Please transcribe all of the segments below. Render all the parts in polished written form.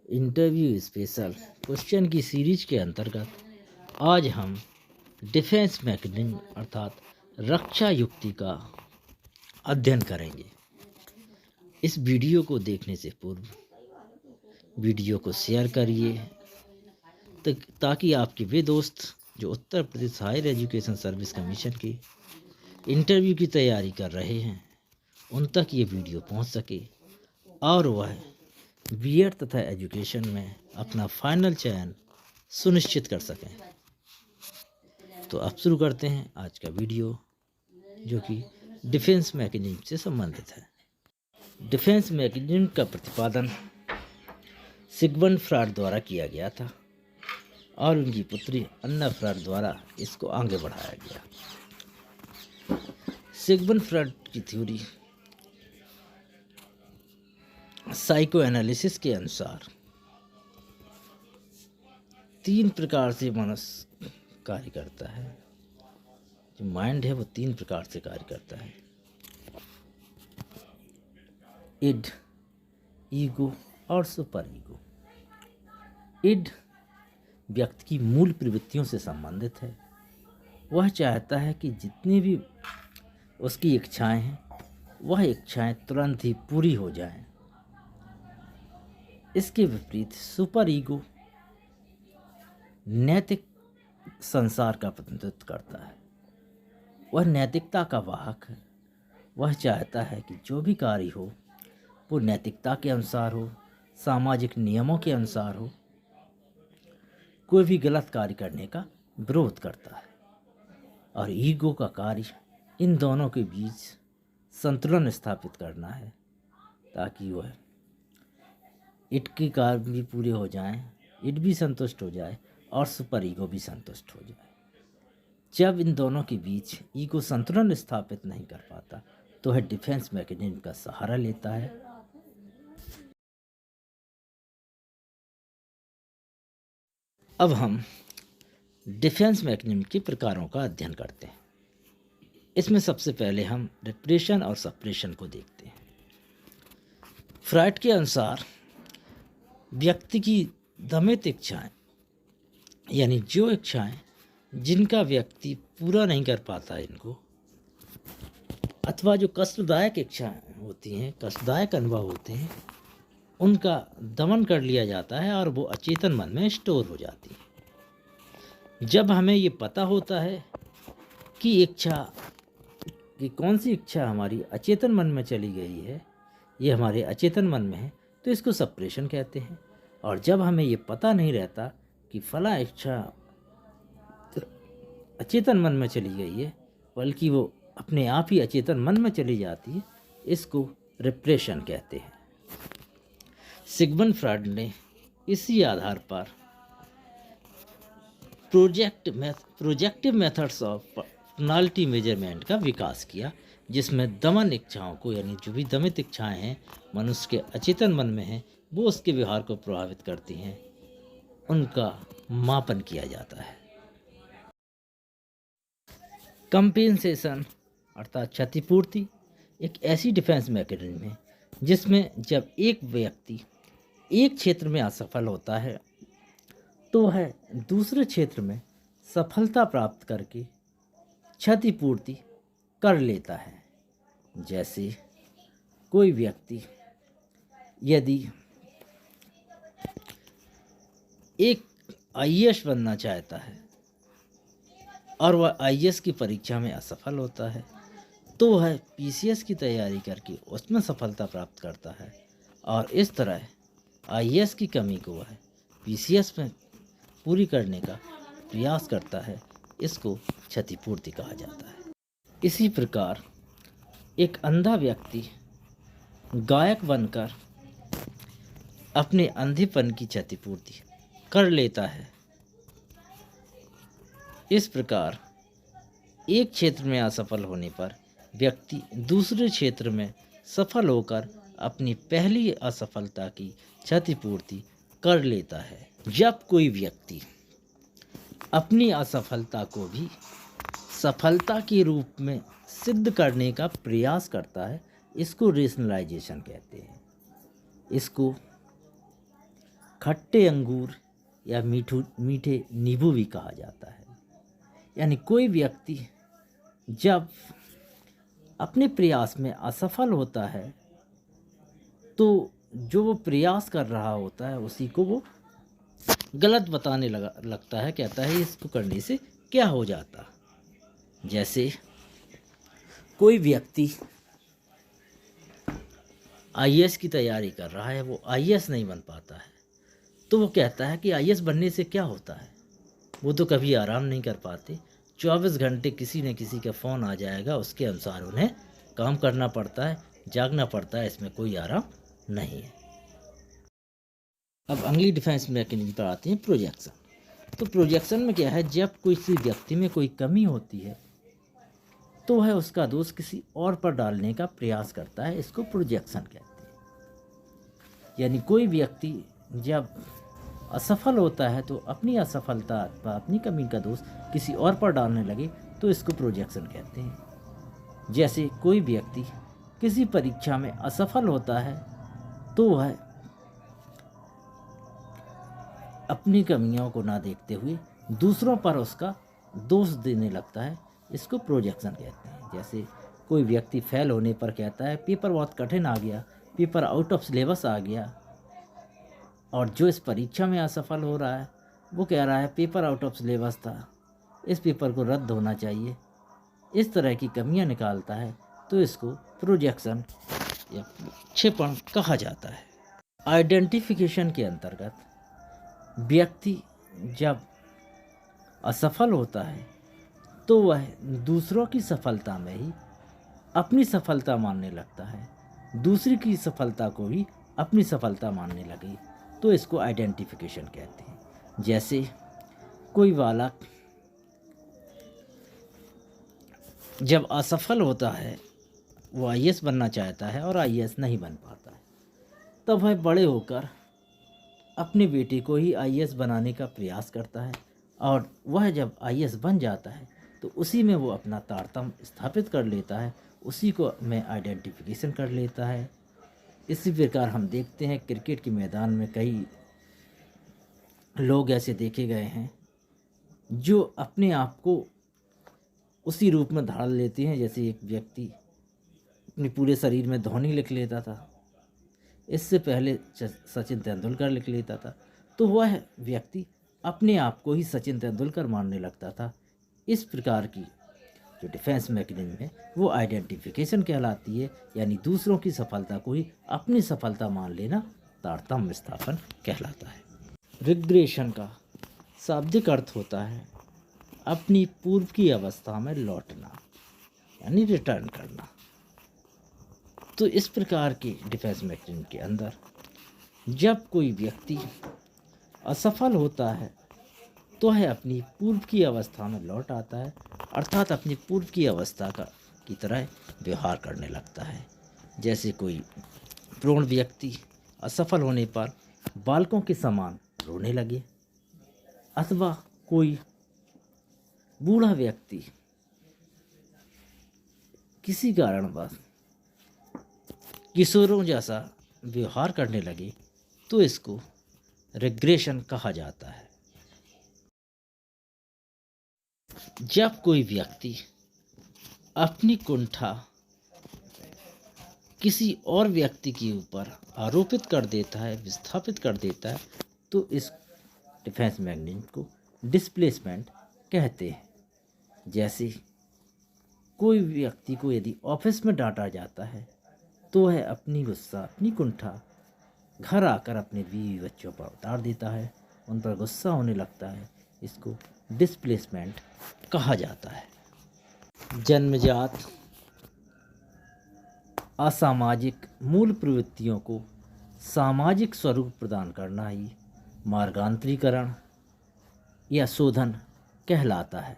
Interview special question की series के अंतर्गत आज हम डिफेंस मैकेनिज्म अर्थात रक्षा युक्ति का अध्ययन करेंगे। इस वीडियो को देखने से पूर्व वीडियो को शेयर करिए ताकि आपके वे दोस्त जो Uttar Pradesh higher education service commission की इंटरव्यू की तैयारी कर रहे हैं उन तक ये वीडियो पहुंच सके और वह बीएड तथा एजुकेशन में अपना फाइनल चयन सुनिश्चित कर सकें। तो अब शुरू करते हैं आज का वीडियो जो कि डिफेंस मैकेनिज्म से संबंधित है। डिफेंस मैकेनिज्म का प्रतिपादन सिगमंड फ्रॉइड द्वारा किया गया था और उनकी पुत्री अन्ना फ्रॉइड द्वारा इसको आगे बढ़ाया गया। सिगमंड फ्रॉइड की थ्योरी साइको एनालिसिस के अनुसार 3 प्रकार से मनुष्य कार्य करता है। जो माइंड है वो 3 प्रकार से कार्य करता है। इड, ईगो और सुपर ईगो। इड व्यक्ति की मूल प्रवृत्तियों से संबंधित है। वह चाहता है कि जितनी भी उसकी इच्छाएं हैं वह इच्छाएं तुरंत ही पूरी हो जाएं। इसके विपरीत सुपर ईगो नैतिक संसार का प्रतिनिधित्व करता है। वह नैतिकता का वाहक है। वह चाहता है कि जो भी कार्य हो वो नैतिकता के अनुसार हो, सामाजिक नियमों के अनुसार हो। कोई भी गलत कार्य करने का विरोध करता है। और ईगो का कार्य इन दोनों के बीच संतुलन स्थापित करना है ताकि वह इट के कार्य भी पूरे हो जाएं, इट भी संतुष्ट हो जाए और सुपर ईगो भी संतुष्ट हो जाए। जब इन दोनों के बीच ईगो संतुलन स्थापित नहीं कर पाता तो वह डिफेंस मैकेनिज्म का सहारा लेता है। अब हम डिफेंस मैकेनिज्म के प्रकारों का अध्ययन करते हैं। इसमें सबसे पहले हम रिप्रेशन और सप्रेशन को देखते हैं। फ्रॉइड के अनुसार व्यक्ति की दमित इच्छाएं यानी जो इच्छाएं जिनका व्यक्ति पूरा नहीं कर पाता इनको, अथवा जो कष्टदायक इच्छाएं होती हैं, कष्टदायक अनुभव होते हैं, उनका दमन कर लिया जाता है और वो अचेतन मन में स्टोर हो जाती है। जब हमें ये पता होता है कि कौन सी इच्छा हमारी अचेतन मन में चली गई है, ये हमारे अचेतन मन में है, तो इसको सप्रेशन कहते हैं। और जब हमें ये पता नहीं रहता कि फला इच्छा अचेतन मन में चली गई है बल्कि वो अपने आप ही अचेतन मन में चली जाती है, इसको रिप्रेशन कहते हैं। सिगमंड फ्रॉइड ने इसी आधार पर projective methods of personality measurement का विकास किया, जिसमें दमन इच्छाओं को यानी जो भी दमित इच्छाएं हैं मनुष्य के अचेतन मन में हैं वो उसके व्यवहार को प्रभावित करती हैं, उनका मापन किया जाता है। कंपेंसेशन अर्थात क्षतिपूर्ति एक ऐसी डिफेंस मैकेनिज्म है जिसमें जब एक व्यक्ति एक क्षेत्र में असफल होता है तो वह दूसरे क्षेत्र में सफलता प्राप्त करके क्षतिपूर्ति कर लेता है। जैसे कोई व्यक्ति यदि एक आईएएस बनना चाहता है और वह आईएएस की परीक्षा में असफल होता है तो वह पीसीएस की तैयारी करके उसमें सफलता प्राप्त करता है और इस तरह आईएएस की कमी को वह पीसीएस में पूरी करने का प्रयास करता है। इसको क्षतिपूर्ति कहा जाता है। इसी प्रकार एक अंधा व्यक्ति गायक बनकर अपने अंधेपन की क्षतिपूर्ति कर लेता है। इस प्रकार एक क्षेत्र में असफल होने पर व्यक्ति दूसरे क्षेत्र में सफल होकर अपनी पहली असफलता की क्षतिपूर्ति कर लेता है। जब कोई व्यक्ति अपनी असफलता को भी सफलता के रूप में सिद्ध करने का प्रयास करता है, इसको रेशनलाइजेशन कहते हैं। इसको खट्टे अंगूर या मीठे नींबू भी कहा जाता है। यानी कोई व्यक्ति जब अपने प्रयास में असफल होता है तो जो वो प्रयास कर रहा होता है उसी को वो गलत बताने लगता है, कहता है इसको करने से क्या हो जाता। जैसे कोई व्यक्ति आईएएस की तैयारी कर रहा है, वो आईएएस नहीं बन पाता है, तो वो कहता है कि आईएएस बनने से क्या होता है। वो तो कभी आराम नहीं कर पाते, 24 घंटे किसी न किसी का फ़ोन आ जाएगा, उसके अनुसार उन्हें काम करना पड़ता है, जागना पड़ता है, इसमें कोई आराम नहीं है। अब अगली डिफेंस मैकेनिज्म पर आते हैं, प्रोजेक्शन। तो प्रोजेक्शन में क्या है, जब किसी व्यक्ति में कोई कमी होती है तो वह उसका दोष किसी और पर डालने का प्रयास करता है, इसको प्रोजेक्शन कहते हैं। यानी कोई व्यक्ति जब असफल होता है तो अपनी असफलता अथवा अपनी कमी का दोष किसी और पर डालने लगे तो इसको प्रोजेक्शन कहते हैं। जैसे कोई व्यक्ति किसी परीक्षा में असफल होता है तो वह अपनी कमियों को ना देखते हुए दूसरों पर उसका दोष देने लगता है, इसको प्रोजेक्शन कहते हैं। जैसे कोई व्यक्ति फेल होने पर कहता है पेपर बहुत कठिन आ गया, पेपर आउट ऑफ सिलेबस आ गया, और जो इस परीक्षा में असफल हो रहा है वो कह रहा है पेपर आउट ऑफ सिलेबस था, इस पेपर को रद्द होना चाहिए। इस तरह की कमियां निकालता है तो इसको प्रोजेक्शन या प्रक्षेपण कहा जाता है। आइडेंटिफिकेशन के अंतर्गत व्यक्ति जब असफल होता है तो वह दूसरों की सफलता में ही अपनी सफलता मानने लगता है, दूसरी की सफलता को भी अपनी सफलता मानने लगे तो इसको आइडेंटिफिकेशन कहते हैं। जैसे कोई बालक जब असफल होता है, वो आईएएस बनना चाहता है और आईएएस नहीं बन पाता है, तब वह बड़े होकर अपने बेटे को ही आईएएस बनाने का प्रयास करता है, और वह जब आईएएस बन जाता है तो उसी में वो अपना तारतम्य स्थापित कर लेता है, उसी को में आइडेंटिफिकेशन कर लेता है। इसी प्रकार हम देखते हैं क्रिकेट के मैदान में कई लोग ऐसे देखे गए हैं जो अपने आप को उसी रूप में ढाल लेते हैं। जैसे एक व्यक्ति अपने पूरे शरीर में धोनी लिख लेता था, इससे पहले सचिन तेंदुलकर लिख लेता था, तो वह व्यक्ति अपने आप को ही सचिन तेंदुलकर मानने लगता था। इस प्रकार की जो डिफेंस मैकेनिज्म है वो आइडेंटिफिकेशन कहलाती है, यानी दूसरों की सफलता को ही अपनी सफलता मान लेना तारतम्य स्थापन कहलाता है। रिग्रेशन का शाब्दिक अर्थ होता है अपनी पूर्व की अवस्था में लौटना, यानी रिटर्न करना। तो इस प्रकार के डिफेंस मैकेनिज्म के अंदर जब कोई व्यक्ति असफल होता है तो वह अपनी पूर्व की अवस्था में लौट आता है, अर्थात अपनी पूर्व की अवस्था की तरह व्यवहार करने लगता है। जैसे कोई प्रौढ़ व्यक्ति असफल होने पर बालकों के समान रोने लगे, अथवा कोई बूढ़ा व्यक्ति किसी कारणवश किशोरों जैसा व्यवहार करने लगे तो इसको रिग्रेशन कहा जाता है। जब कोई व्यक्ति अपनी कुंठा किसी और व्यक्ति के ऊपर आरोपित कर देता है, विस्थापित कर देता है, तो इस डिफेंस मैकेनिज्म को डिस्प्लेसमेंट कहते हैं। जैसे कोई व्यक्ति को यदि ऑफिस में डांटा जाता है तो वह अपनी गुस्सा, अपनी कुंठा घर आकर अपने बीवी बच्चों पर उतार देता है, उन पर गुस्सा होने लगता है, इसको डिस्प्लेसमेंट कहा जाता है। जन्मजात असामाजिक मूल प्रवृत्तियों को सामाजिक स्वरूप प्रदान करना ही मार्गांतरीकरण या शोधन कहलाता है।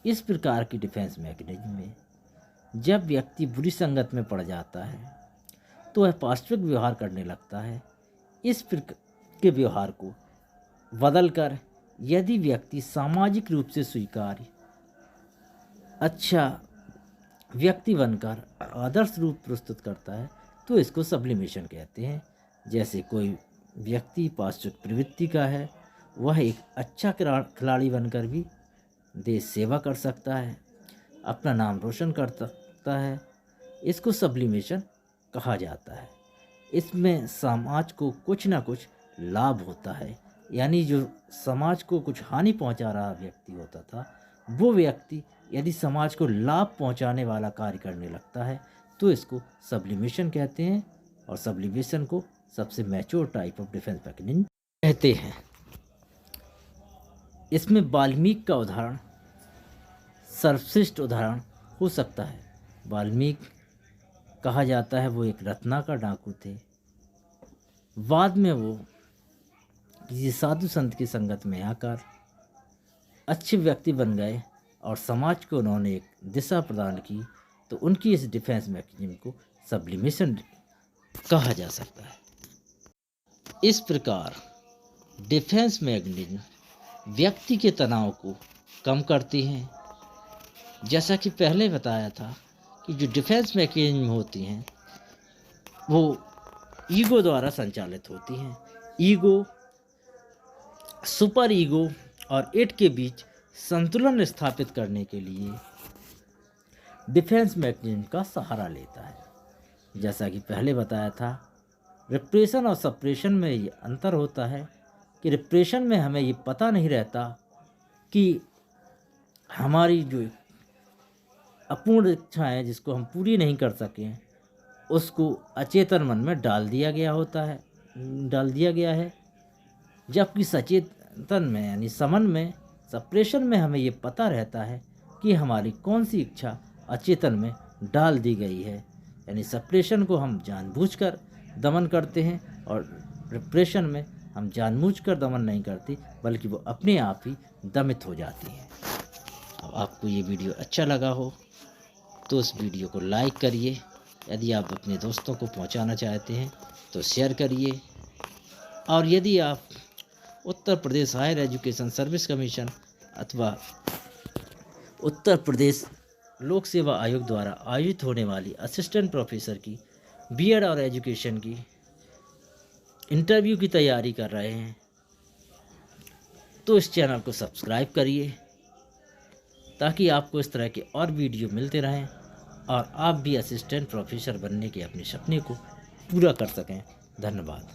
इस प्रकार की डिफेंस मैकेनिज्म में जब व्यक्ति बुरी संगत में पड़ जाता है तो वह पाशविक व्यवहार करने लगता है। इस प्रकार के व्यवहार को बदलकर यदि व्यक्ति सामाजिक रूप से स्वीकार्य अच्छा व्यक्ति बनकर आदर्श रूप प्रस्तुत करता है तो इसको सब्लिमेशन कहते हैं। जैसे कोई व्यक्ति पास प्रवृत्ति का है वह एक अच्छा खिलाड़ी बनकर भी देश सेवा कर सकता है, अपना नाम रोशन कर सकता है। इसको सब्लिमेशन कहा जाता है। इसमें समाज को कुछ ना कुछ लाभ होता है, यानी जो समाज को कुछ हानि पहुंचा रहा व्यक्ति होता था, वो व्यक्ति यदि समाज को लाभ पहुंचाने वाला कार्य करने लगता है तो इसको सब्लिमेशन कहते हैं। और सब्लिमेशन को सबसे mature type of defence mechanism कहते हैं। इसमें वाल्मीकि का उदाहरण सर्वश्रेष्ठ उदाहरण हो सकता है। वाल्मीकि कहा जाता है वो एक रत्नाकर डाकू थे। बाद में वो किसी साधु संत की संगत में आकर अच्छे व्यक्ति बन गए और समाज को उन्होंने एक दिशा प्रदान की, तो उनकी इस डिफेंस मैकेनिज्म को सब्लिमेशन कहा जा सकता है। इस प्रकार डिफेंस मैकेनिज्म व्यक्ति के तनाव को कम करती हैं। जैसा कि पहले बताया था कि जो डिफेंस मैकेनिज्म होती हैं वो ईगो द्वारा संचालित होती हैं। ईगो, सुपर ईगो और इट के बीच संतुलन स्थापित करने के लिए डिफेंस मैकेनिज्म का सहारा लेता है। जैसा कि पहले बताया था, रिप्रेशन और सप्रेशन में ये अंतर होता है कि रिप्रेशन में हमें ये पता नहीं रहता कि हमारी जो अपूर्ण इच्छाएं जिसको हम पूरी नहीं कर सकें उसको अचेतन मन में डाल दिया गया है। जबकि सचेतन में यानी समन में, सप्रेशन में हमें ये पता रहता है कि हमारी कौन सी इच्छा अचेतन में डाल दी गई है। यानी सप्रेशन को हम जानबूझकर दमन करते हैं और रिप्रेशन में हम जानबूझकर दमन नहीं करते, बल्कि वो अपने आप ही दमित हो जाती हैं। अब आपको ये वीडियो अच्छा लगा हो तो उस वीडियो को लाइक करिए। यदि आप अपने दोस्तों को पहुंचाना चाहते हैं तो शेयर करिए। और यदि आप Uttar Pradesh higher education service commission अथवा उत्तर प्रदेश लोक सेवा आयोग द्वारा आयोजित होने वाली असिस्टेंट प्रोफेसर की बीएड और एजुकेशन की इंटरव्यू की तैयारी कर रहे हैं तो इस चैनल को सब्सक्राइब करिए ताकि आपको इस तरह के और वीडियो मिलते रहें और आप भी असिस्टेंट प्रोफेसर बनने के अपने सपने को पूरा कर सकें। धन्यवाद।